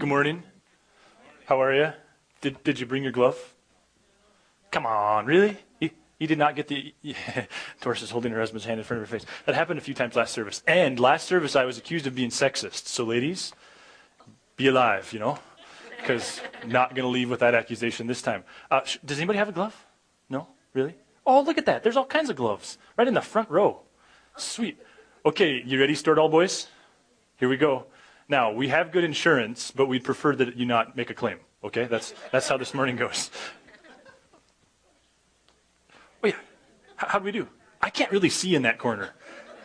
Good morning. How are you? Did you bring your glove? Come on, really? You did not get the... Doris is holding her husband's hand in front of her face. That happened a few times last service. And last service I was accused of being sexist. So ladies, be alive, because I'm not going to leave with that accusation this time. Does anybody have a glove? No? Really? Oh, look at that. There's all kinds of gloves right in the front row. Sweet. Okay, you ready, Stordall boys? Here we go. Now, we have good insurance, but we'd prefer that you not make a claim. Okay? That's how this morning goes. Oh, yeah. How do we do? I can't really see in that corner.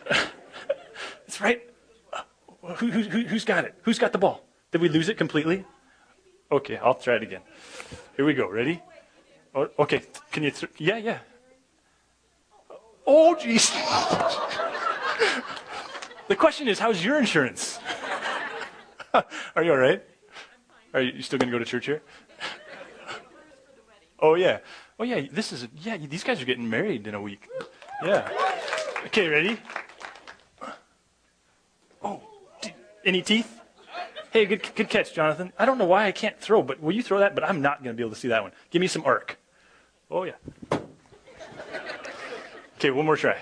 That's right. Who's got it? Who's got the ball? Did we lose it completely? Okay, I'll try it again. Here we go. Ready? Oh, okay. Can you... Yeah. Oh, jeez. The question is, how's your insurance? Are you all right? Are you still going to go to church here? Oh, yeah. Oh, yeah. These guys are getting married in a week. Yeah. Okay, ready? Oh, any teeth? Hey, good catch, Jonathan. I don't know why I can't throw, but will you throw that? But I'm not going to be able to see that one. Give me some arc. Oh, yeah. Okay, one more try.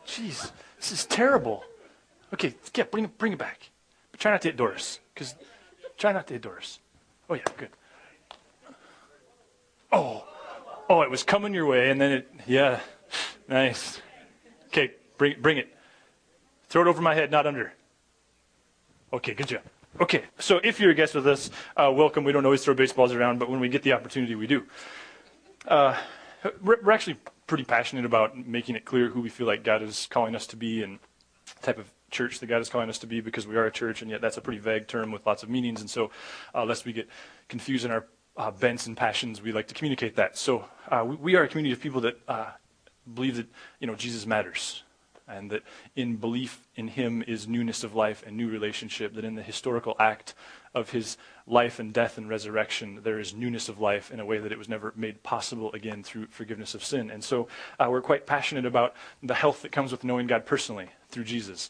Jeez, this is terrible. Okay, yeah, bring it back. But try not to hit Doris. Try not to hit Doris. Oh, yeah, good. Oh, it was coming your way, and then yeah, nice. Okay, bring it. Throw it over my head, not under. Okay, good job. Okay, so if you're a guest with us, welcome. We don't always throw baseballs around, but when we get the opportunity, we do. We're actually pretty passionate about making it clear who we feel like God is calling us to be and the type of church that God is calling us to be, because we are a church, and yet that's a pretty vague term with lots of meanings. And so lest we get confused in our bents and passions, we like to communicate that. So we are a community of people that believe that Jesus matters, and that in belief in him is newness of life and new relationship, that in the historical act of his life and death and resurrection, there is newness of life in a way that it was never made possible again through forgiveness of sin. And so we're quite passionate about the health that comes with knowing God personally through Jesus.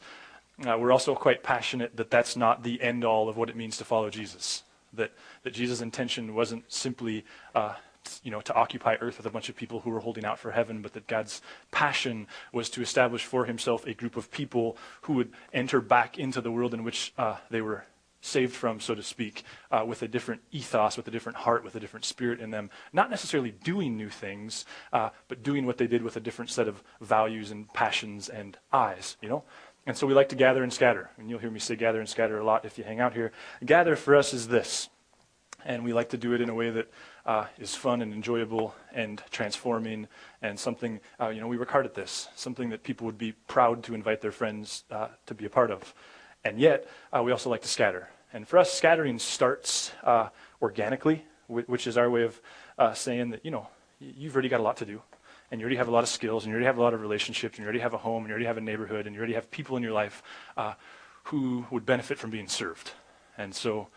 We're also quite passionate that that's not the end all of what it means to follow Jesus. That Jesus' intention wasn't simply to occupy earth with a bunch of people who were holding out for heaven, but that God's passion was to establish for himself a group of people who would enter back into the world in which they were saved from, so to speak, with a different ethos, with a different heart, with a different spirit in them. Not necessarily doing new things, but doing what they did with a different set of values and passions and eyes, And so we like to gather and scatter. And you'll hear me say gather and scatter a lot if you hang out here. Gather for us is this. And we like to do it in a way that is fun and enjoyable and transforming, and something, we work hard at this, something that people would be proud to invite their friends to be a part of. And yet, we also like to scatter. And for us, scattering starts organically, which is our way of saying that, you've already got a lot to do. And you already have a lot of skills, and you already have a lot of relationships, and you already have a home, and you already have a neighborhood, and you already have people in your life who would benefit from being served. And so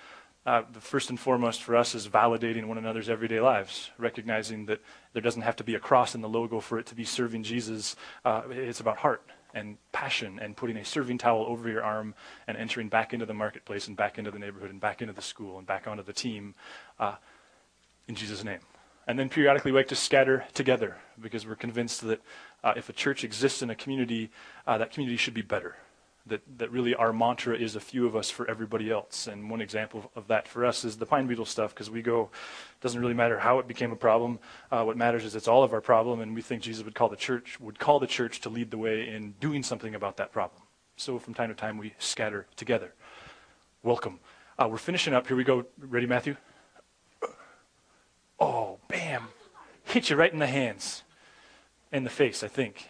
the first and foremost for us is validating one another's everyday lives, recognizing that there doesn't have to be a cross in the logo for it to be serving Jesus. It's about heart and passion and putting a serving towel over your arm and entering back into the marketplace and back into the neighborhood and back into the school and back onto the team in Jesus' name. And then periodically we like to scatter together, because we're convinced that if a church exists in a community, that community should be better. That really our mantra is a few of us for everybody else. And one example of that for us is the pine beetle stuff, because we go, doesn't really matter how it became a problem. What matters is it's all of our problem, and we think Jesus would call the church to lead the way in doing something about that problem. So from time to time we scatter together. Welcome. We're finishing up. Here we go. Ready, Matthew? Oh, bam. Hit you right in the hands. In the face, I think.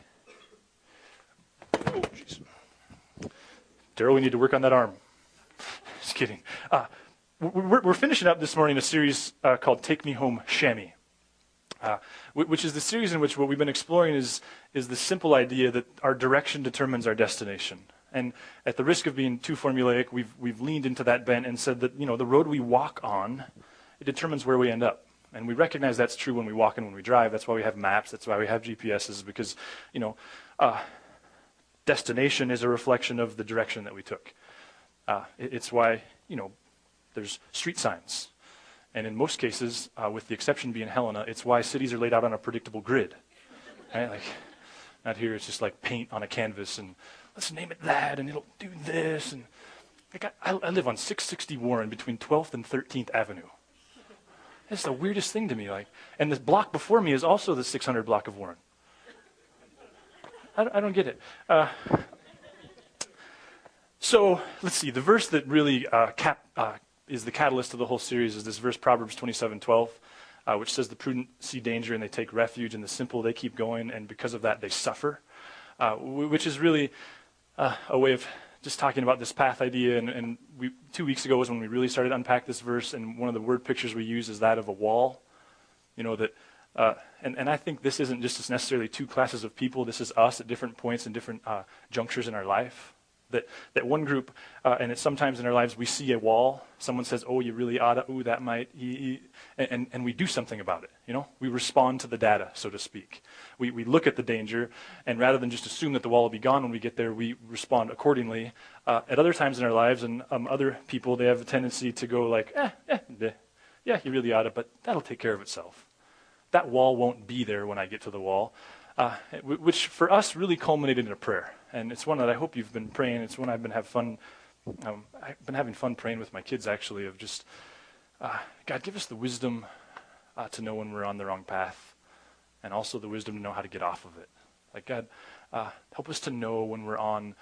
Oh, jeez. Daryl, we need to work on that arm. Just kidding. We're finishing up this morning a series called Take Me Home, Shammy, which is the series in which what we've been exploring is the simple idea that our direction determines our destination. And at the risk of being too formulaic, we've leaned into that bent and said that, the road we walk on, it determines where we end up. And we recognize that's true when we walk and when we drive. That's why we have maps. That's why we have GPSs, because, destination is a reflection of the direction that we took. It's why, there's street signs. And in most cases, with the exception being Helena, it's why cities are laid out on a predictable grid. Right? Like, not here, it's just like paint on a canvas, and let's name it that, and it'll do this. And like I live on 660 Warren between 12th and 13th Avenue. That's the weirdest thing to me. And the block before me is also the 600 block of Warren. I don't get it. So let's see. The verse that really is the catalyst of the whole series is this verse, Proverbs 27:12, which says, "The prudent see danger and they take refuge, and the simple they keep going, and because of that they suffer," which is really a way of just talking about this path idea. And 2 weeks ago was when we really started to unpack this verse, and one of the word pictures we use is that of a wall. And I think this isn't just necessarily two classes of people. This is us at different points and different junctures in our life. That one group, and it's sometimes in our lives, we see a wall. Someone says, "Oh, you really ought to," "Ooh, that might," and we do something about it. We respond to the data, so to speak. We look at the danger, and rather than just assume that the wall will be gone when we get there, we respond accordingly. At other times in our lives, and other people, they have a tendency to go like, "Yeah, you really ought to, but that'll take care of itself. That wall won't be there when I get to the wall," which for us really culminated in a prayer. And it's one that I hope you've been praying. It's one I've been having fun praying with my kids, actually, of just, God, give us the wisdom to know when we're on the wrong path, and also the wisdom to know how to get off of it. Like, God, help us to know when we're on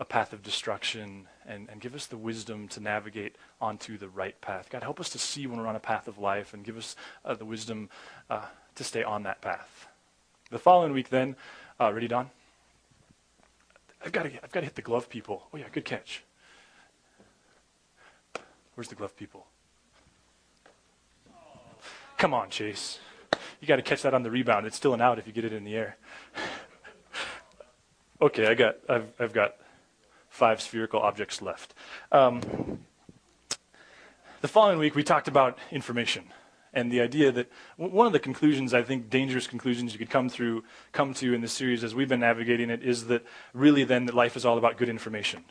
a path of destruction, and give us the wisdom to navigate onto the right path. God, help us to see when we're on a path of life, and give us the wisdom to stay on that path. The following week then, ready, Don? I've got to hit the glove people. Oh yeah, good catch. Where's the glove people? Come on, Chase. You got to catch that on the rebound. It's still an out if you get it in the air. Okay, I've got 5 spherical objects left. The following week we talked about information. And the idea that one of the conclusions, I think dangerous conclusions you could come to in this series as we've been navigating it, is that really then that life is all about good information.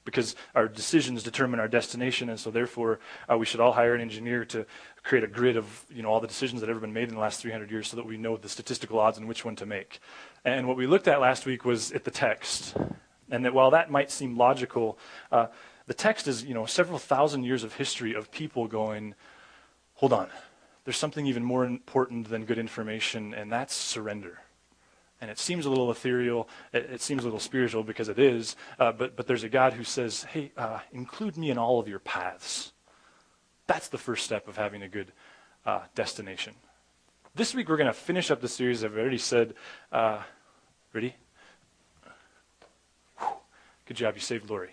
Because our decisions determine our destination, and so therefore we should all hire an engineer to create a grid of all the decisions that have ever been made in the last 300 years so that we know the statistical odds and which one to make. And what we looked at last week was at the text. And that while that might seem logical, the text is several thousand years of history of people going, hold on. There's something even more important than good information, and that's surrender. And it seems a little ethereal, it seems a little spiritual because it is, but there's a God who says, hey, include me in all of your paths. That's the first step of having a good destination. This week we're going to finish up the series. I've already said, ready? Whew. Good job, you saved Lori.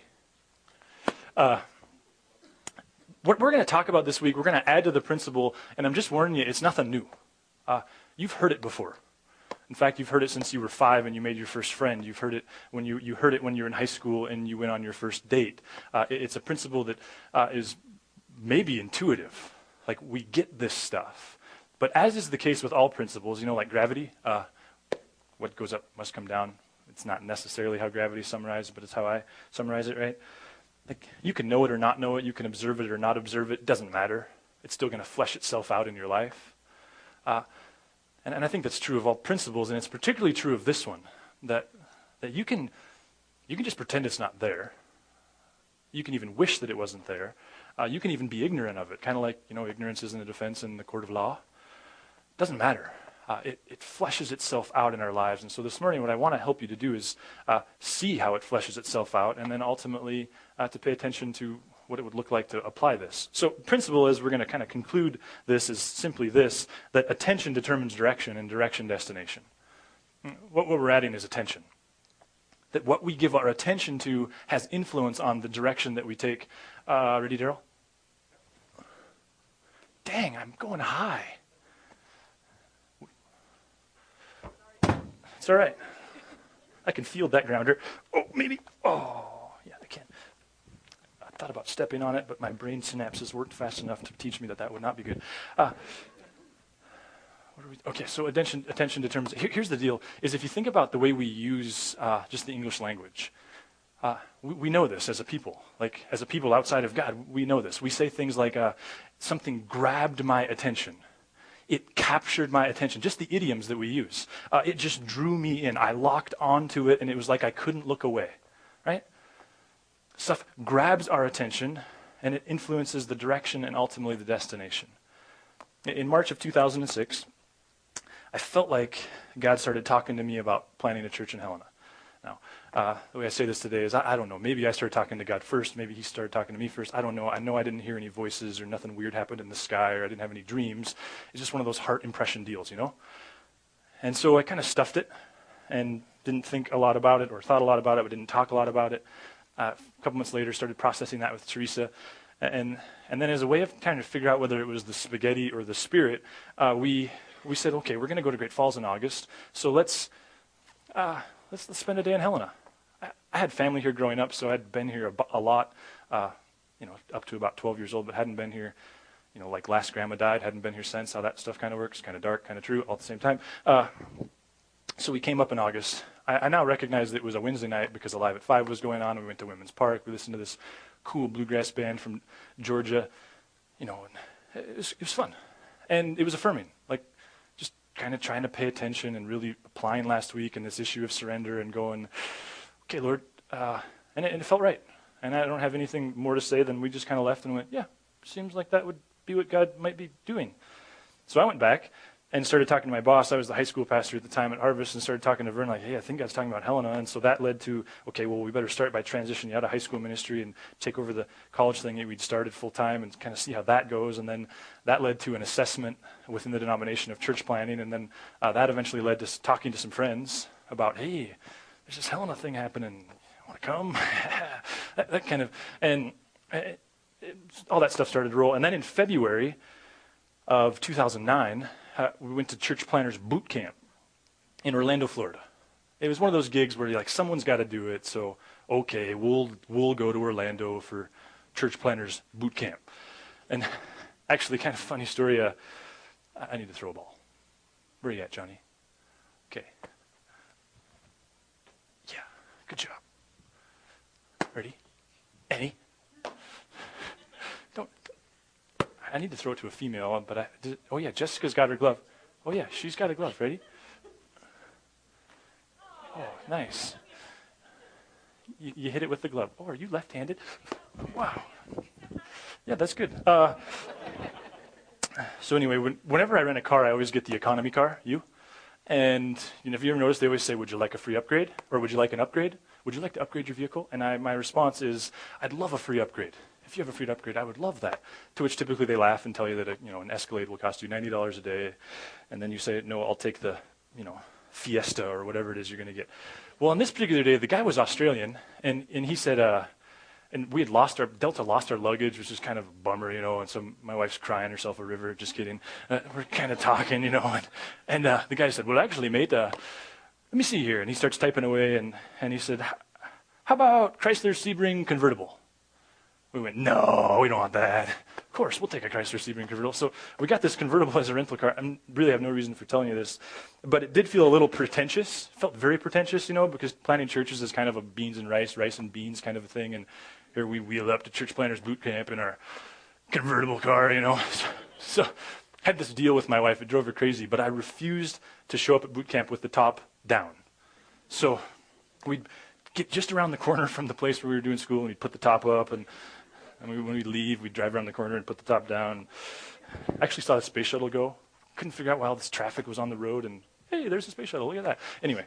What we're going to talk about this week, we're going to add to the principle, and I'm just warning you, it's nothing new. You've heard it before. In fact, you've heard it since you were 5 and you made your first friend. You've heard it when you heard it when you were in high school and you went on your first date. It's a principle that is maybe intuitive. Like, we get this stuff. But as is the case with all principles, like gravity, what goes up must come down. It's not necessarily how gravity is summarized, but it's how I summarize it, right? Like, you can know it or not know it, you can observe it or not observe it, it doesn't matter. It's still going to flesh itself out in your life. And I think that's true of all principles, and it's particularly true of this one, that you can just pretend it's not there. You can even wish that it wasn't there. You can even be ignorant of it, kind of like, ignorance isn't a defense in the court of law. It doesn't matter. It fleshes itself out in our lives. And so this morning what I want to help you to do is see how it fleshes itself out, and then ultimately to pay attention to what it would look like to apply this. So principle is, we're going to kind of conclude this is simply this, that attention determines direction and direction destination. What we're adding is attention. That what we give our attention to has influence on the direction that we take. Ready, Daryl? Dang, I'm going high. It's all right. I can feel that grounder. Oh, maybe. Oh, yeah, I can. I thought about stepping on it, but my brain synapses worked fast enough to teach me that would not be good. Okay, so attention determines. Here's the deal, is if you think about the way we use just the English language, We know this as a people. Like, as a people outside of God, we know this. We say things like, something grabbed my attention. It captured my attention. Just the idioms that we use. It just drew me in. I locked onto it, and it was like I couldn't look away. Right? Stuff grabs our attention, and it influences the direction and ultimately the destination. In March of 2006, I felt like God started talking to me about planting a church in Helena. Now, the way I say this today is, I don't know. Maybe I started talking to God first. Maybe he started talking to me first. I don't know. I know I didn't hear any voices or nothing weird happened in the sky or I didn't have any dreams. It's just one of those heart impression deals, you know? And so I kind of stuffed it and didn't think a lot about it or thought a lot about it, but didn't talk a lot about it. A couple months later, started processing that with Teresa. And then as a way of trying to figure out whether it was the spaghetti or the spirit, we said, okay, we're going to go to Great Falls in August, so let's spend a day in Helena. I had family here growing up, so I'd been here a lot, up to about 12 years old, but hadn't been here, like last grandma died, hadn't been here since, how that stuff kind of works, kind of dark, kind of true, all at the same time. So we came up in August. I now recognize that it was a Wednesday night because Alive at 5 was going on, and we went to Women's Park. We listened to this cool bluegrass band from Georgia, and it was fun. And it was affirming, like, just kind of trying to pay attention and really applying last week and this issue of surrender and going, okay, Lord, and it felt right. And I don't have anything more to say than we just kind of left and went, yeah, seems like that would be what God might be doing. So I went back and started talking to my boss. I was the high school pastor at the time at Harvest, and started talking to Vern like, hey, I think God's talking about Helena. And so that led to, okay, well, we better start by transitioning out of high school ministry and take over the college thing that we'd started full time and kind of see how that goes. And then that led to an assessment within the denomination of church planning. And then that eventually led to talking to some friends about, hey, there's this Helena thing happening. Want to come? that kind of, and all that stuff started to roll. And then in February of 2009, we went to Church Planners Boot Camp in Orlando, Florida. It was one of those gigs where you're like, someone's got to do it, so okay, we'll go to Orlando for Church Planners Boot Camp. And actually, kind of funny story, I need to throw a ball. Where are you at, Johnny? Okay. Yeah, good job. Ready? Eddie? I need to throw it to a female, but oh yeah, Jessica's got her glove. Oh yeah, she's got a glove. Ready? Oh, nice. You hit it with the glove. Oh, are you left-handed? Wow. Yeah, that's good. So anyway, whenever I rent a car, I always get the economy car, And if you ever notice, they always say, would you like a free upgrade? Or would you like an upgrade? Would you like to upgrade your vehicle? And my response is, I'd love a free upgrade. If you have a free upgrade, I would love that. To which typically they laugh and tell you that an Escalade will cost you $90 a day, and then you say, no, I'll take the Fiesta or whatever it is you're going to get. Well, on this particular day, the guy was Australian, and he said, and we had Delta lost our luggage, which is kind of a bummer, and so my wife's crying herself a river, just kidding. We're kind of talking, and the guy said, well, actually, mate, let me see here. And he starts typing away, and he said, how about Chrysler Sebring convertible? We went, no, we don't want that. Of course, we'll take a Chrysler Sebring convertible. So we got this convertible as a rental car. I really have no reason for telling you this, but it did feel a little pretentious. It felt very pretentious, because planting churches is kind of a beans and rice and beans kind of a thing. And here we wheel up to Church Planners Boot Camp in our convertible car, So I had this deal with my wife. It drove her crazy, but I refused to show up at boot camp with the top down. So we'd get just around the corner from the place where we were doing school, and we'd put the top up, and when we'd leave, we'd drive around the corner and put the top down. I actually saw the space shuttle go. Couldn't figure out why all this traffic was on the road, and hey, there's the space shuttle, look at that. Anyway,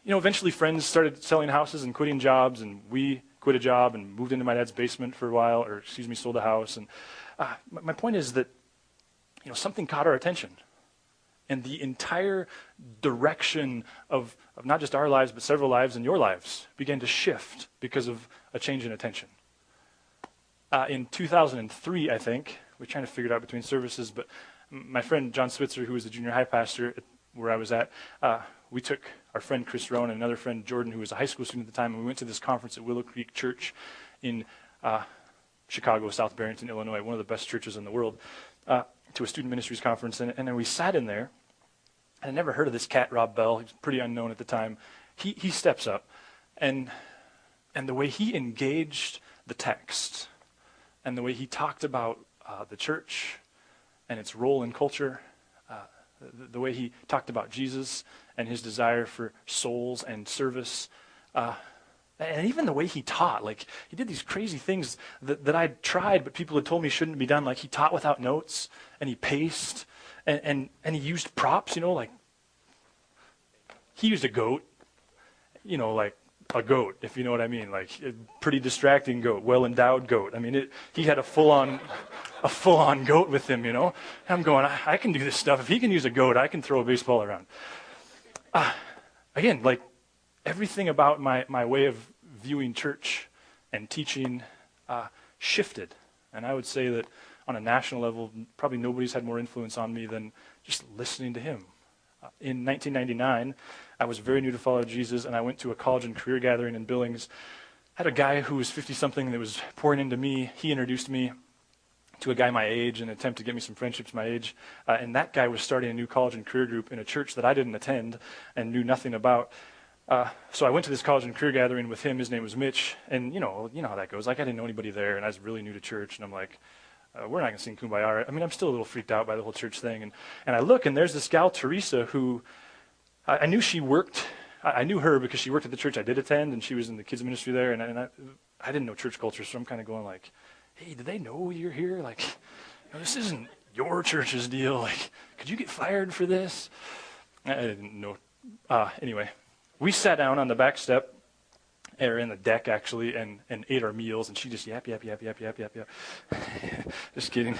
eventually friends started selling houses and quitting jobs, and we quit a job and moved into my dad's basement for a while, sold a house. And my point is that, something caught our attention. And the entire direction of not just our lives, but several lives and your lives began to shift because of a change in attention. In 2003, I think, we're trying to figure it out between services, but my friend John Switzer, who was the junior high pastor where I was at, we took our friend Chris Rowan and another friend Jordan, who was a high school student at the time, and we went to this conference at Willow Creek Church in Chicago, South Barrington, Illinois, one of the best churches in the world, to a student ministries conference. And then we sat in there. I never heard of this cat, Rob Bell. He was pretty unknown at the time. He steps up, And the way he engaged the text, and the way he talked about the church and its role in culture, the way he talked about Jesus and his desire for souls and service, and even the way he taught. Like, he did these crazy things that I'd tried, but people had told me shouldn't be done. Like, he taught without notes, and he paced, and he used props, like, he used a goat, like a goat, if you know what I mean, like a pretty distracting goat, well-endowed goat. I mean, he had a full-on goat with him, And I'm going, I can do this stuff. If he can use a goat, I can throw a baseball around. Again, like, everything about my way of viewing church and teaching shifted. And I would say that on a national level, probably nobody's had more influence on me than just listening to him. In 1999, I was very new to follow Jesus, and I went to a college and career gathering in Billings. I had a guy who was 50-something that was pouring into me. He introduced me to a guy my age in an attempt to get me some friendships my age. And that guy was starting a new college and career group in a church that I didn't attend and knew nothing about. So I went to this college and career gathering with him. His name was Mitch. And you know how that goes. Like, I didn't know anybody there, and I was really new to church. And I'm like, we're not going to sing Kumbaya. I mean, I'm still a little freaked out by the whole church thing. And I look, and there's this gal, Teresa, who I knew she worked. I knew her because she worked at the church I did attend, and she was in the kids ministry there. And I didn't know church culture, so I'm kind of going like, hey, do they know you're here? Like, this isn't your church's deal. Like, could you get fired for this? I didn't know. Anyway, we sat down on the back step, or in the deck actually, and ate our meals, and she just yap. Just kidding.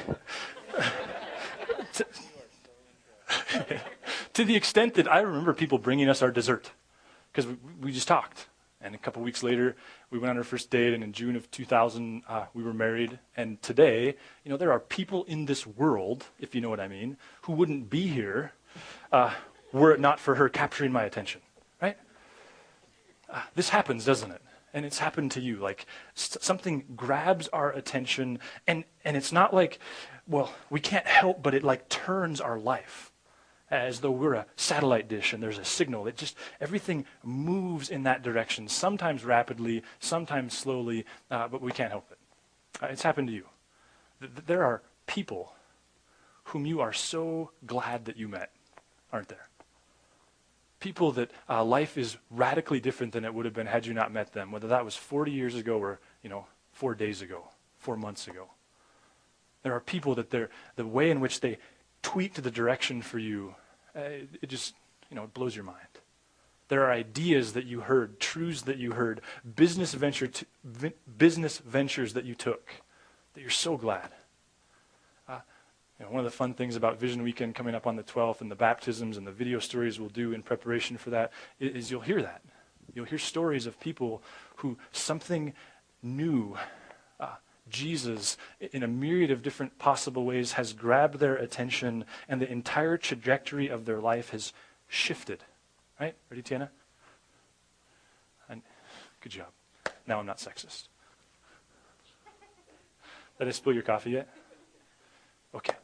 To the extent that I remember people bringing us our dessert, because we just talked. And a couple weeks later, we went on our first date, and in June of 2000, we were married. And today, there are people in this world, if you know what I mean, who wouldn't be here were it not for her capturing my attention, right? This happens, doesn't it? And it's happened to you. Like, something grabs our attention, and it's not like, well, we can't help, but it like turns our life. As though we're a satellite dish and there's a signal. Everything moves in that direction, sometimes rapidly, sometimes slowly, but we can't help it. It's happened to you. There are people whom you are so glad that you met, aren't there? People that life is radically different than it would have been had you not met them, whether that was 40 years ago or, 4 days ago, 4 months ago. There are people that the way in which they tweaked the direction for you, it just, it blows your mind. There are ideas that you heard, truths that you heard, business ventures that you took, that you're so glad. One of the fun things about Vision Weekend coming up on the 12th and the baptisms and the video stories we'll do in preparation for that is you'll hear that. You'll hear stories of people who something new, Jesus, in a myriad of different possible ways, has grabbed their attention, and the entire trajectory of their life has shifted. Right? Ready, Tiana? Good job. Now I'm not sexist. Did I spill your coffee yet? Okay.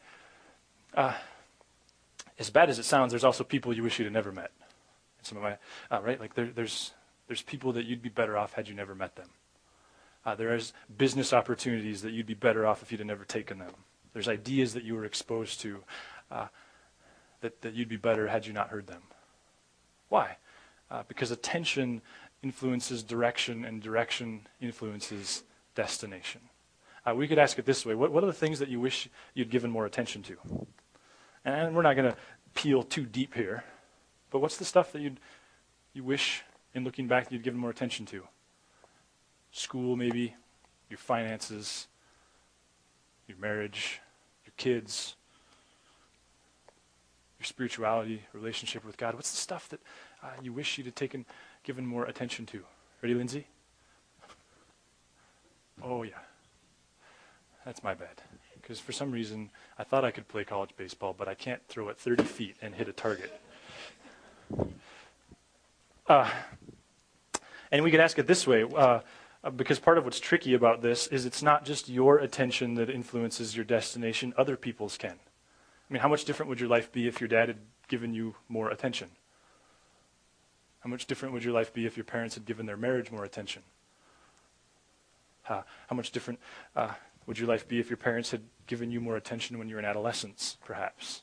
As bad as it sounds, there's also people you wish you'd have never met. Some of my, right? Like there's people that you'd be better off had you never met them. There's business opportunities that you'd be better off if you'd have never taken them. There's ideas that you were exposed to that you'd be better had you not heard them. Why? Because attention influences direction, and direction influences destination. We could ask it this way. What are the things that you wish you'd given more attention to? And we're not going to peel too deep here, but what's the stuff that you wish, in looking back, you'd given more attention to? School, maybe, your finances, your marriage, your kids, your spirituality, relationship with God. What's the stuff that you wish you'd have given more attention to? Ready, Lindsay? Oh, yeah. That's my bad. Because for some reason, I thought I could play college baseball, but I can't throw it 30 feet and hit a target. And we could ask it this way. Because part of what's tricky about this is it's not just your attention that influences your destination, other people's can. I mean, how much different would your life be if your dad had given you more attention? How much different would your life be if your parents had given their marriage more attention? How much different would your life be if your parents had given you more attention when you were in adolescence, perhaps?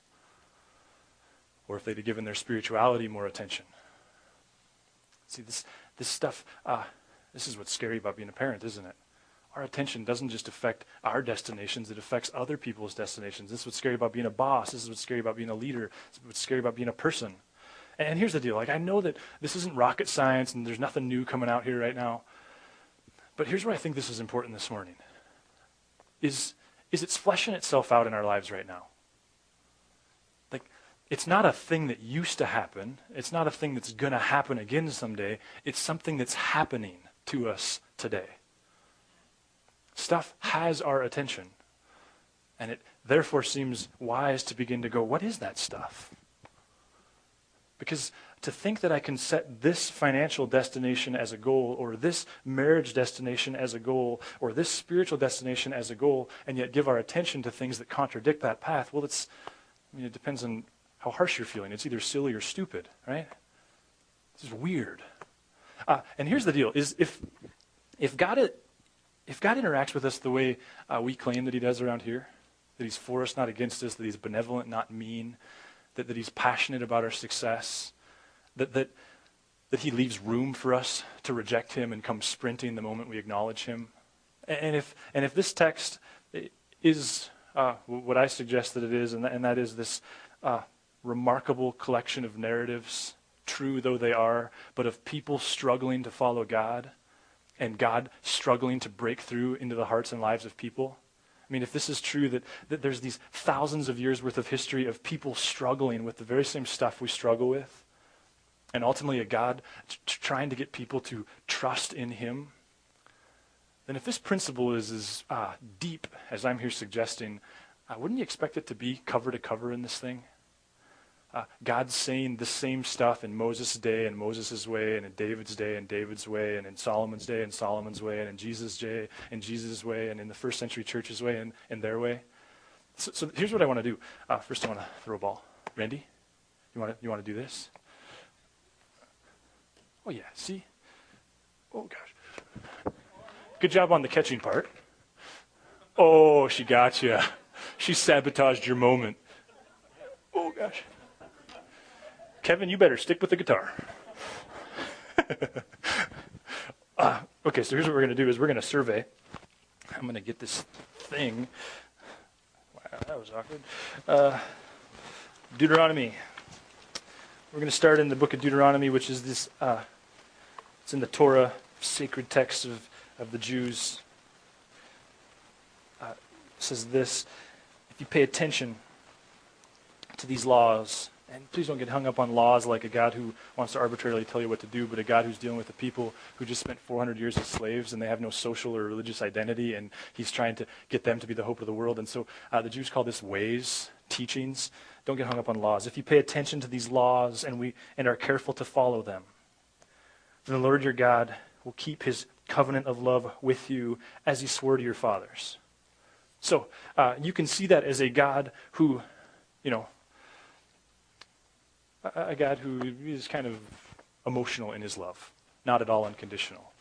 Or if they'd have given their spirituality more attention? See, this stuff, this is what's scary about being a parent, isn't it? Our attention doesn't just affect our destinations, it affects other people's destinations. This is what's scary about being a boss. This is what's scary about being a leader. This is what's scary about being a person. And here's the deal. I know that this isn't rocket science and there's nothing new coming out here right now. But here's where I think this is important this morning. Is it's fleshing itself out in our lives right now. Like, it's not a thing that used to happen. It's not a thing that's going to happen again someday. It's something that's happening to us today. Stuff has our attention. And it therefore seems wise to begin to go, what is that stuff? Because to think that I can set this financial destination as a goal, or this marriage destination as a goal, or this spiritual destination as a goal, and yet give our attention to things that contradict that path, well, it depends on how harsh you're feeling. It's either silly or stupid, right? This is weird. And here's the deal, is if God interacts with us the way we claim that he does around here, that he's for us, not against us, that he's benevolent, not mean, that he's passionate about our success, that he leaves room for us to reject him and come sprinting the moment we acknowledge him. And if this text is what I suggest that it is, and that is this remarkable collection of narratives, true though they are, but of people struggling to follow God, and God struggling to break through into the hearts and lives of people. I mean, if this is true, that there's these thousands of years worth of history of people struggling with the very same stuff we struggle with, and ultimately a God trying to get people to trust in him, then if this principle is as deep as I'm here suggesting, wouldn't you expect it to be cover to cover in this thing? God's saying the same stuff in Moses' day and Moses' way, and in David's day and David's way, and in Solomon's day and Solomon's way, and in Jesus' day and Jesus' way, and in the first century church's way and in their way. So here's what I want to do. First I want to throw a ball. Randy, you want to do this? Oh yeah, see? Oh gosh. Good job on the catching part. Oh, she got you. She sabotaged your moment. Oh gosh. Kevin, you better stick with the guitar. Okay, so here's what we're going to do is we're going to survey. I'm going to get this thing. Wow, that was awkward. Deuteronomy. We're going to start in the book of Deuteronomy, which is this, it's in the Torah, sacred text of the Jews. It says this: if you pay attention to these laws, and please don't get hung up on laws like a God who wants to arbitrarily tell you what to do, but a God who's dealing with the people who just spent 400 years as slaves and they have no social or religious identity, and he's trying to get them to be the hope of the world. And so the Jews call this ways, teachings. Don't get hung up on laws. If you pay attention to these laws and are careful to follow them, then the Lord your God will keep his covenant of love with you as he swore to your fathers. So you can see that as a God who, a God who is kind of emotional in his love, not at all unconditional.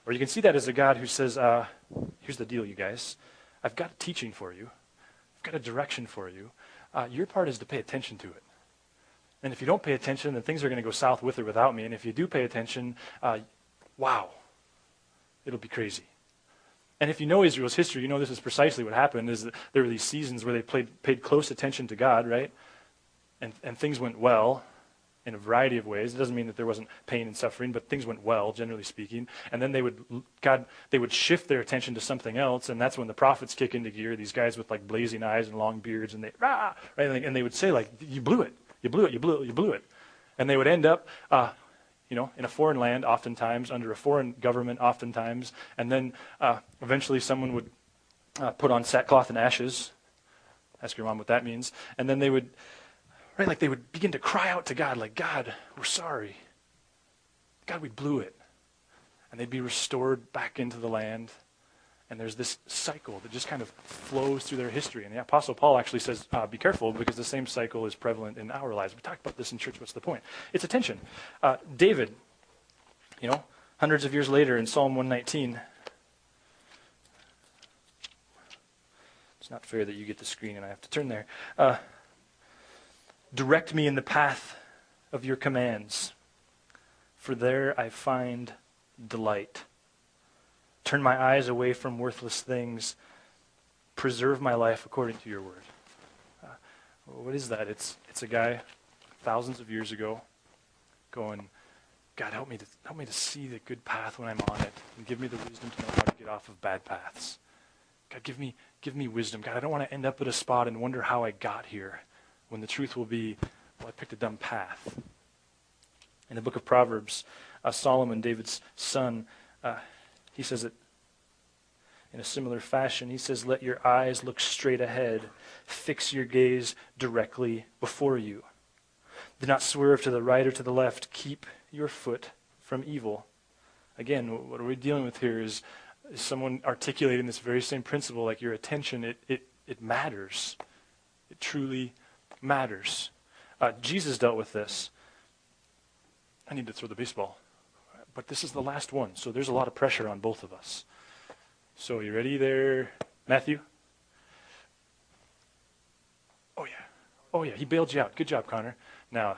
Or you can see that as a God who says, here's the deal, you guys. I've got a teaching for you. I've got a direction for you. Your part is to pay attention to it. And if you don't pay attention, then things are going to go south with or without me. And if you do pay attention, wow, it'll be crazy. And if you know Israel's history, you know this is precisely what happened, is that there were these seasons where they paid close attention to God, right? And things went well in a variety of ways. It doesn't mean that there wasn't pain and suffering, but things went well, generally speaking. And then they would shift their attention to something else, and that's when the prophets kick into gear, these guys with like blazing eyes and long beards, and right? And they would say like, you blew it, you blew it, you blew it, you blew it. And they would end up, in a foreign land oftentimes, under a foreign government oftentimes, and then eventually someone would put on sackcloth and ashes. Ask your mom what that means. And then they would begin to cry out to God, like, God, we're sorry. God, we blew it. And they'd be restored back into the land. And there's this cycle that just kind of flows through their history. And the Apostle Paul actually says, be careful, because the same cycle is prevalent in our lives. We talked about this in church. What's the point? It's attention. David, hundreds of years later in Psalm 119. It's not fair that you get the screen and I have to turn there. Direct me in the path of your commands, for there I find delight. Turn my eyes away from worthless things. Preserve my life according to your word. What is that? It's a guy thousands of years ago going, God, help me to see the good path when I'm on it, and give me the wisdom to know how to get off of bad paths. God, give me wisdom. God, I don't want to end up at a spot and wonder how I got here, when the truth will be, well, I picked a dumb path. In the book of Proverbs, Solomon, David's son, he says it in a similar fashion. He says, let your eyes look straight ahead. Fix your gaze directly before you. Do not swerve to the right or to the left. Keep your foot from evil. Again, what we're dealing with here is someone articulating this very same principle, like your attention, it matters. It truly matters. Jesus dealt with this. I need to throw the baseball. But this is the last one, so there's a lot of pressure on both of us. So you ready there, Matthew? Oh yeah, he bailed you out. Good job, Connor. Now,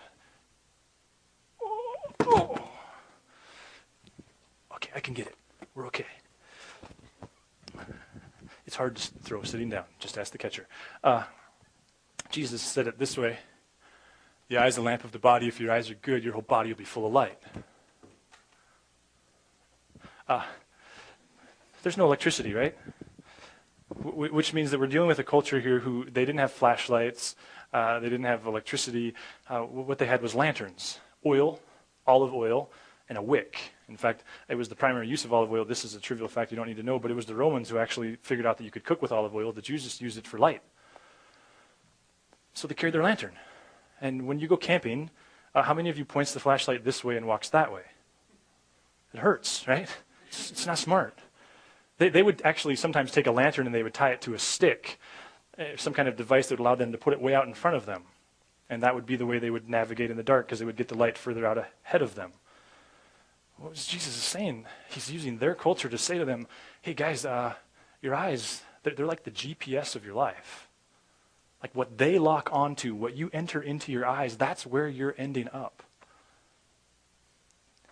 okay, I can get it. We're okay. It's hard to throw sitting down. Just ask the catcher. Jesus said it this way. The eye is the lamp of the body. If your eyes are good, your whole body will be full of light. There's no electricity, right? Which means that we're dealing with a culture here who, they didn't have flashlights, they didn't have electricity. What they had was lanterns, oil, olive oil, and a wick. In fact, it was the primary use of olive oil. This is a trivial fact you don't need to know, but it was the Romans who actually figured out that you could cook with olive oil. The Jews just used it for light. So they carried their lantern. And when you go camping, how many of you points the flashlight this way and walks that way? It hurts, right? It's not smart. They would actually sometimes take a lantern and they would tie it to a stick, some kind of device that would allow them to put it way out in front of them. And that would be the way they would navigate in the dark, because they would get the light further out ahead of them. What was Jesus saying? He's using their culture to say to them, hey guys, your eyes, they're like the GPS of your life. Like what they lock onto, what you enter into your eyes, that's where you're ending up.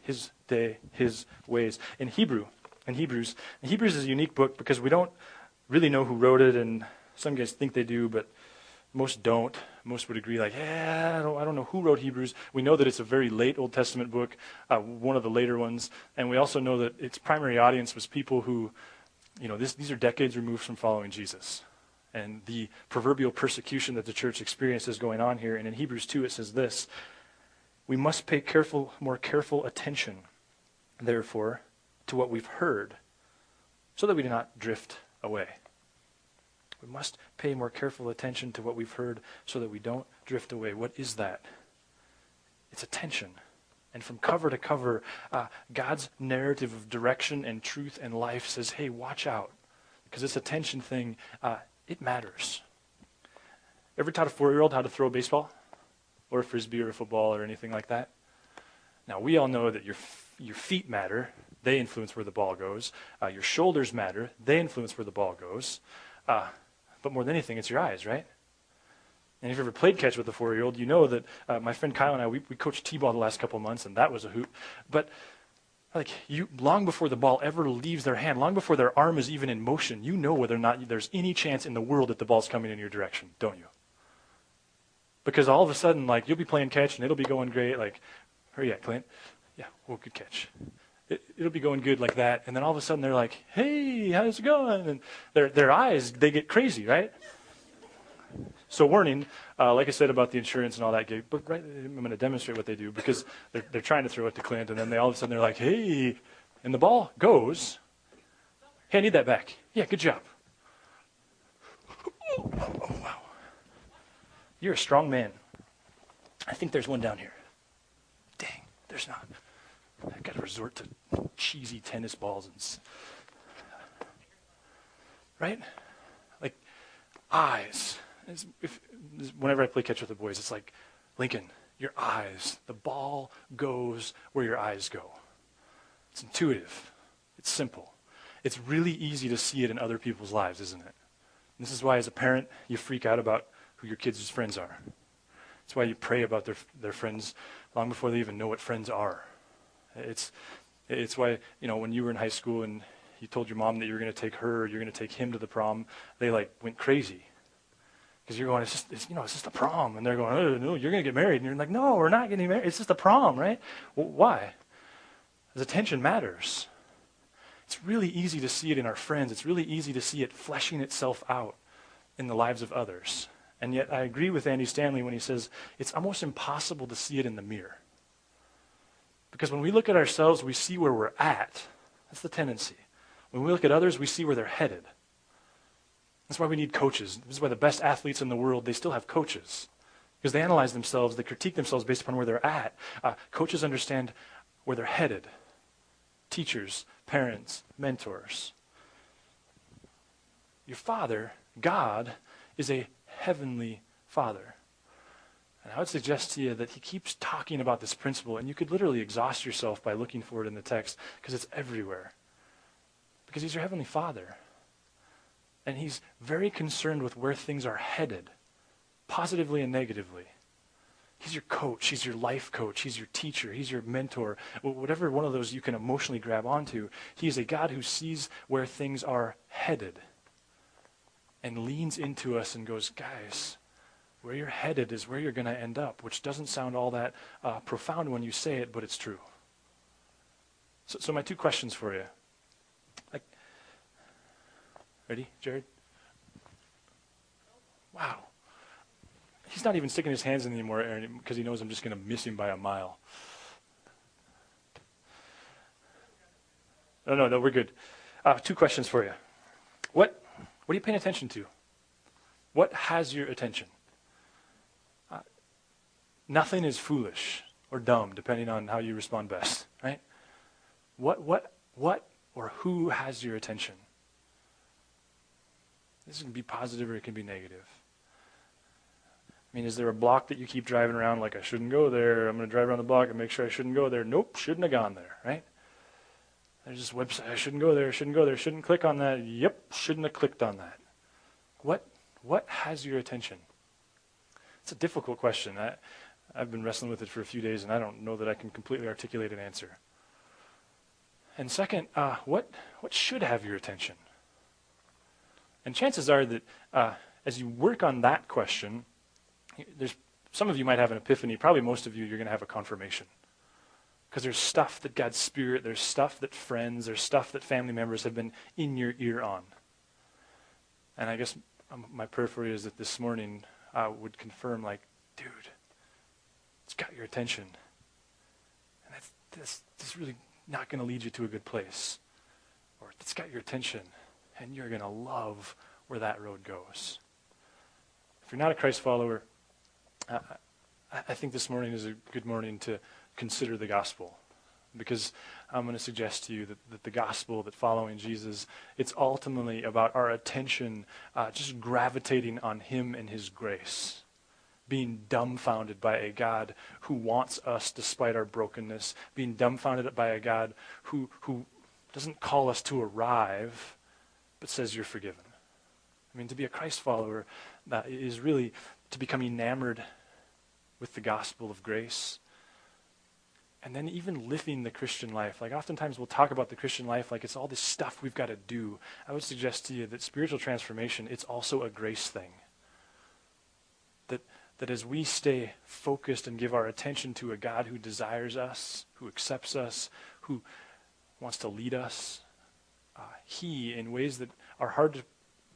His day, his ways. In Hebrews is a unique book because we don't really know who wrote it, and some guys think they do, but most don't. Most would agree, like, I don't know who wrote Hebrews. We know that it's a very late Old Testament book, one of the later ones, and we also know that its primary audience was people who, these are decades removed from following Jesus. And the proverbial persecution that the church experienced is going on here. And in Hebrews 2 it says this, we must pay more careful attention, therefore, to what we've heard, so that we do not drift away. We must pay more careful attention to what we've heard so that we don't drift away. What is that? It's attention. And from cover to cover, God's narrative of direction and truth and life says, hey, watch out. Because this attention thing, it matters. Ever taught a 4-year-old how to throw a baseball? Or a frisbee or a football or anything like that? Now, we all know that your feet matter. They influence where the ball goes. Your shoulders matter. They influence where the ball goes. But more than anything, it's your eyes, right? And if you've ever played catch with a 4-year-old, you know that my friend Kyle and I, we coached T-ball the last couple of months, and that was a hoot. But long before the ball ever leaves their hand, long before their arm is even in motion, you know whether or not there's any chance in the world that the ball's coming in your direction, don't you? Because all of a sudden, you'll be playing catch, and it'll be going great, hurry up, Clint. Yeah, well, good catch. It'll be going good like that, and then all of a sudden they're like, hey, how's it going? And their eyes, they get crazy, right? So warning, like I said about the insurance and all that, but right, I'm going to demonstrate what they do, because they're trying to throw it to Clint, and then all of a sudden they're like, hey, and the ball goes. Hey, I need that back. Yeah, good job. Oh, wow. You're a strong man. I think there's one down here. Dang, there's not. I've got to resort to cheesy tennis balls. right? Like, eyes. Whenever I play catch with the boys, it's like, Lincoln, your eyes. The ball goes where your eyes go. It's intuitive. It's simple. It's really easy to see it in other people's lives, isn't it? And this is why, as a parent, you freak out about who your kids' friends are. It's why you pray about their friends long before they even know what friends are. It's why, when you were in high school and you told your mom that you were going to take her or you're going to take him to the prom, they went crazy. Because you're going, it's just a prom. And they're going, oh, no, you're going to get married. And you're like, no, we're not getting married. It's just a prom, right? Well, why? Because attention matters. It's really easy to see it in our friends. It's really easy to see it fleshing itself out in the lives of others. And yet I agree with Andy Stanley when he says it's almost impossible to see it in the mirror. Because when we look at ourselves, we see where we're at. That's the tendency. When we look at others, we see where they're headed. That's why we need coaches. This is why the best athletes in the world, they still have coaches. Because they analyze themselves, they critique themselves based upon where they're at. Coaches understand where they're headed. Teachers, parents, mentors. Your Father, God, is a heavenly Father. And I would suggest to you that he keeps talking about this principle, and you could literally exhaust yourself by looking for it in the text, because it's everywhere. Because he's your heavenly Father. And he's very concerned with where things are headed, positively and negatively. He's your coach, he's your life coach, he's your teacher, he's your mentor. Whatever one of those you can emotionally grab onto, he is a God who sees where things are headed and leans into us and goes, guys, where you're headed is where you're going to end up, which doesn't sound all that profound when you say it, but it's true. So my two questions for you. Ready, Jared? Wow. He's not even sticking his hands in anymore, Aaron, because he knows I'm just going to miss him by a mile. No, we're good. Two questions for you. What are you paying attention to? What has your attention? Nothing is foolish or dumb, depending on how you respond best, right? What or who has your attention? This can be positive or it can be negative. I mean, is there a block that you keep driving around like, I shouldn't go there, I'm going to drive around the block and make sure I shouldn't go there? Nope, shouldn't have gone there, right? There's this website, I shouldn't go there, shouldn't click on that. Yep, shouldn't have clicked on that. What has your attention? It's a difficult question. I've been wrestling with it for a few days, and I don't know that I can completely articulate an answer. And second, what should have your attention? And chances are that as you work on that question, there's some of you might have an epiphany. Probably most of you, you're going to have a confirmation. Because there's stuff that God's Spirit, there's stuff that friends, there's stuff that family members have been in your ear on. And I guess my prayer for you is that this morning would confirm, like, dude, it's got your attention. And that's really not going to lead you to a good place. Or it's got your attention. And you're going to love where that road goes. If you're not a Christ follower, I think this morning is a good morning to consider the gospel. Because I'm going to suggest to you that the gospel, that following Jesus, it's ultimately about our attention just gravitating on him and his grace. Being dumbfounded by a God who wants us despite our brokenness. Being dumbfounded by a God who doesn't call us to arrive, but says you're forgiven. I mean, to be a Christ follower is really to become enamored with the gospel of grace. And then even living the Christian life. Like oftentimes we'll talk about the Christian life like it's all this stuff we've got to do. I would suggest to you that spiritual transformation, it's also a grace thing. That as we stay focused and give our attention to a God who desires us, who accepts us, who wants to lead us, he, in ways that are hard to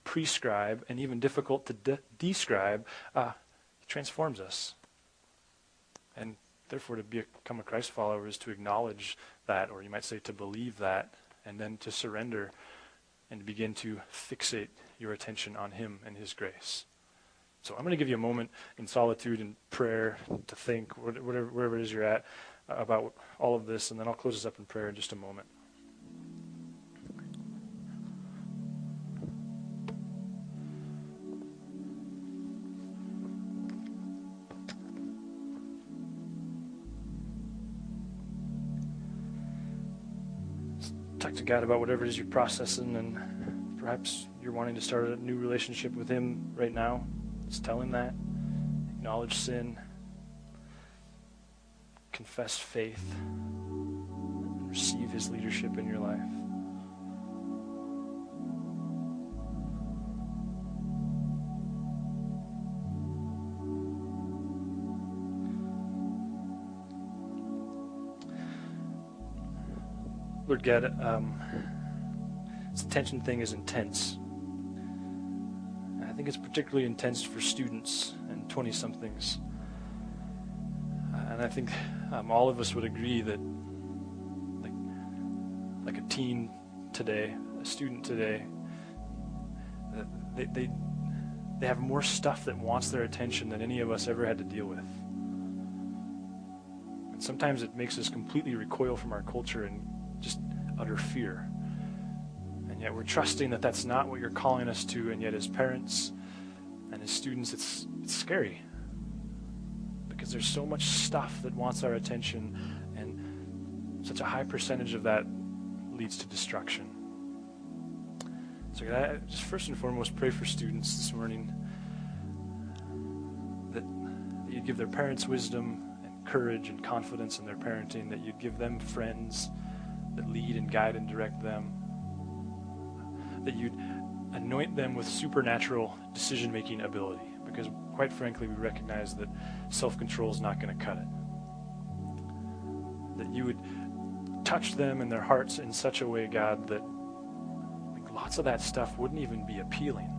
prescribe and even difficult to describe, transforms us. And therefore, to become a Christ follower is to acknowledge that, or you might say to believe that, and then to surrender and begin to fixate your attention on him and his grace. So I'm going to give you a moment in solitude and prayer to think, wherever it is you're at, about all of this, and then I'll close this up in prayer in just a moment. to God about whatever it is you're processing, and perhaps you're wanting to start a new relationship with him right now. Just tell him that. Acknowledge sin. Confess faith. And receive his leadership in your life. Lord God, this attention thing is intense. I think it's particularly intense for students and 20-somethings. And I think all of us would agree that like a teen today, a student today, they have more stuff that wants their attention than any of us ever had to deal with. And sometimes it makes us completely recoil from our culture and just utter fear. And yet we're trusting that that's not what you're calling us to, and yet as parents and as students, it's scary. Because there's so much stuff that wants our attention, and such a high percentage of that leads to destruction. So I just first and foremost pray for students this morning that you'd give their parents wisdom and courage and confidence in their parenting, that you'd give them friends that lead and guide and direct them, that you'd anoint them with supernatural decision-making ability, because quite frankly, we recognize that self-control is not going to cut it. That you would touch them in their hearts in such a way, God, that lots of that stuff wouldn't even be appealing.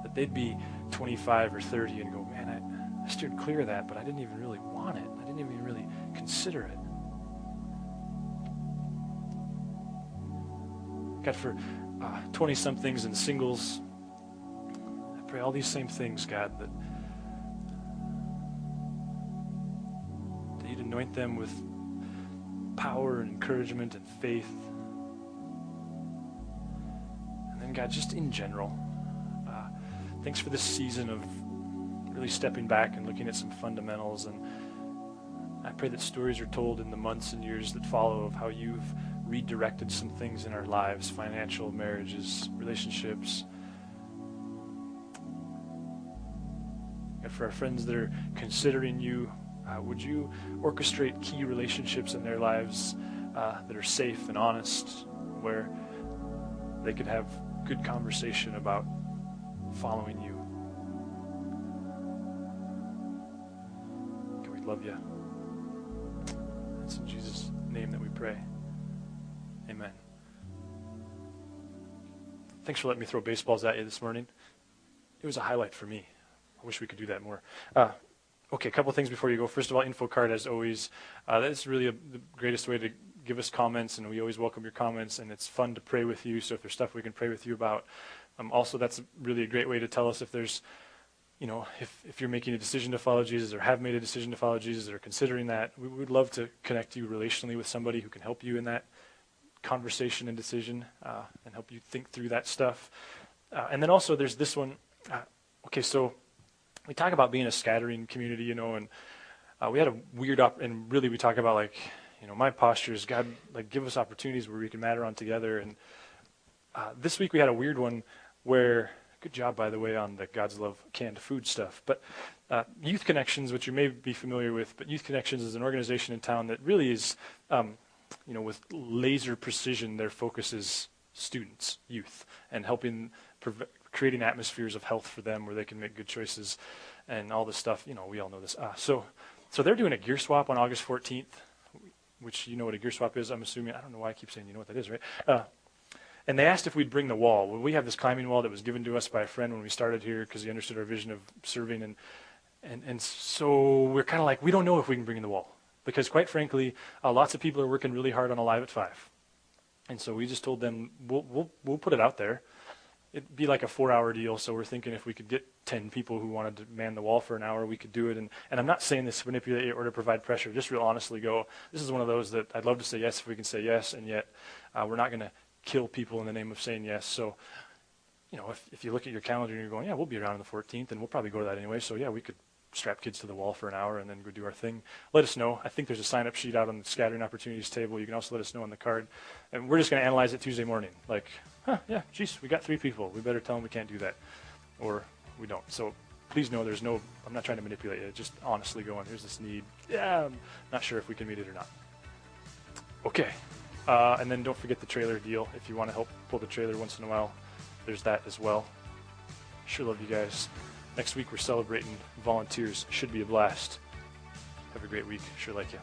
That they'd be 25 or 30 and go, man, I steered clear of that, but I didn't even really want it. I didn't even really consider it. God, for 20-somethings and singles, I pray all these same things, God, that you'd anoint them with power and encouragement and faith. And then, God, just in general, thanks for this season of really stepping back and looking at some fundamentals. And I pray that stories are told in the months and years that follow of how you've redirected some things in our lives, financial, marriages, relationships. And for our friends that are considering you, would you orchestrate key relationships in their lives that are safe and honest, where they could have good conversation about following you. God, we love you. It's in Jesus' name that we pray. Amen. Thanks for letting me throw baseballs at you this morning. It was a highlight for me. I wish we could do that more. Okay, a couple things before you go. First of all, info card as always. That's really the greatest way to give us comments, and we always welcome your comments, and it's fun to pray with you. So if there's stuff we can pray with you about. Also, that's really a great way to tell us if there's, if you're making a decision to follow Jesus or have made a decision to follow Jesus or considering that. We would love to connect you relationally with somebody who can help you in that conversation and decision and help you think through that stuff. And then also there's this one. Okay, so we talk about being a scattering community, and we had a weird and really we talk about my posture is God, give us opportunities where we can matter on together. And this week we had a weird one where, good job by the way on the God's Love canned food stuff, but Youth Connections, which you may be familiar with, but Youth Connections is an organization in town that really is, with laser precision, their focus is students, youth, and helping creating atmospheres of health for them where they can make good choices and all this stuff. We all know this. So they're doing a gear swap on August 14th, which you know what a gear swap is, I'm assuming. I don't know why I keep saying you know what that is, right? And they asked if we'd bring the wall. Well, we have this climbing wall that was given to us by a friend when we started here because he understood our vision of serving. And so we're kind of like, we don't know if we can bring the wall. Because quite frankly, lots of people are working really hard on Alive at 5. And so we just told them, we'll put it out there. It'd be like a 4-hour deal, so we're thinking if we could get 10 people who wanted to man the wall for an hour, we could do it. And I'm not saying this to manipulate or to provide pressure, just real honestly go, this is one of those that I'd love to say yes if we can say yes, and yet we're not going to kill people in the name of saying yes. So, if you look at your calendar and you're going, yeah, we'll be around on the 14th, and we'll probably go to that anyway, so yeah, we could strap kids to the wall for an hour and then go do our thing, let us know. I think there's a sign-up sheet out on the scattering opportunities table. You can also let us know on the card. And we're just going to analyze it Tuesday morning. Like, yeah, geez, we got 3 people. We better tell them we can't do that. Or we don't. So please know I'm not trying to manipulate you. Just honestly going, here's this need. Yeah, I'm not sure if we can meet it or not. Okay. And then don't forget the trailer deal. If you want to help pull the trailer once in a while, there's that as well. Sure love you guys. Next week we're celebrating volunteers. Should be a blast. Have a great week. Sure like you.